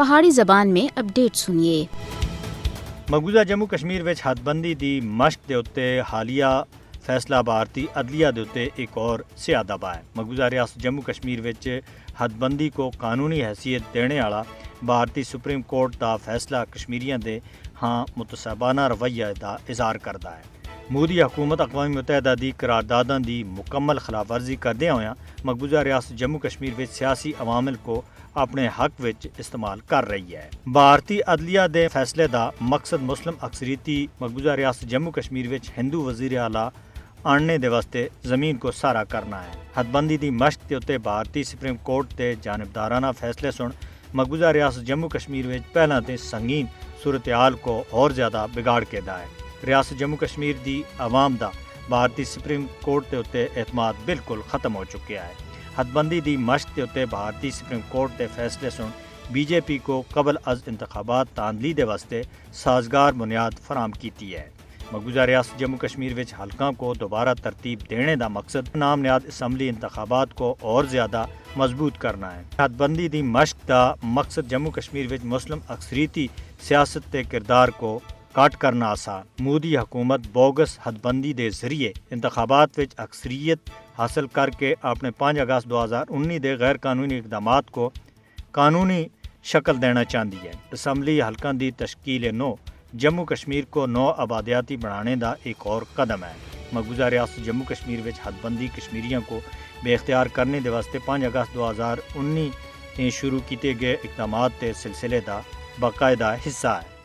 پہاڑی زبان میں اپڈیٹ سنیے۔ مقبوضہ جموں کشمیر وچ حدبندی دی مشق دے اتے حالیہ فیصلہ بھارتی عدلیہ دے اتے ایک اور سیاہ دبا ہے۔ مقبوضہ ریاست جموں کشمیر وچ حدبندی کو قانونی حیثیت دینے والا بھارتی سپریم کورٹ دا فیصلہ کشمیریاں دے ہاں متصابانہ رویہ دا اظہار کردا ہے۔ مودی حکومت اقوام متحدہ دی قرارداداں دی مکمل خلاف ورزی کردے ہویاں مقبوضہ ریاست جموں کشمیر وچ سیاسی عوامل کو اپنے حق وچ استعمال کر رہی ہے۔ بھارتی عدلیہ دے فیصلے دا مقصد مسلم اکثریتی مقبوضہ ریاست جموں کشمیر وچ ہندو وزیر اعلیٰ آننے دے واسطے زمین کو سارا کرنا ہے۔ حدبندی دی مشق دے اتے بھارتی سپریم کورٹ دے جانبدارانہ فیصلے سن مقبوضہ ریاست جموں کشمیر وچ پہلاں تے سنگین صورتحال کو اور زیادہ بگاڑ کے دا ہے۔ ریاست جموں کشمیر دی عوام دا بھارتی سپریم کورٹ دے اتے اعتماد بالکل ختم ہو چکیا ہے۔ حدبندی دی مشق دے اتے بھارتی سپریم کورٹ دے فیصلے سن بی جے پی کو قبل از انتخابات تاندلی دے واسطے سازگار بنیاد فراہم کیتی ہے۔ مقبوضہ ریاست جموں کشمیر وچ حلقاں کو دوبارہ ترتیب دینے دا مقصد نام نہاد اسمبلی انتخابات کو اور زیادہ مضبوط کرنا ہے۔ حدبندی دی مشق دا مقصد جموں کشمیر وچ مسلم اکثریتی سیاست تے کردار کو کاٹ کرنا آسا۔ مودی حکومت بوگس حدبندی دے ذریعے انتخابات وچ اکثریت حاصل کر کے اپنے 5 اگست 2019 دے غیر قانونی اقدامات کو قانونی شکل دینا چاہتی ہے۔ اسمبلی حلقاں دی تشکیل نو جموں کشمیر کو نو آبادیاتی بنانے دا ایک اور قدم ہے۔ مقبوضہ ریاست جموں کشمیر وچ حدبندی کشمیریوں کو بے اختیار کرنے دے واسطے 5 اگست 2019 شروع کیتے گئے اقدامات دے سلسلے دا باقاعدہ حصہ ہے۔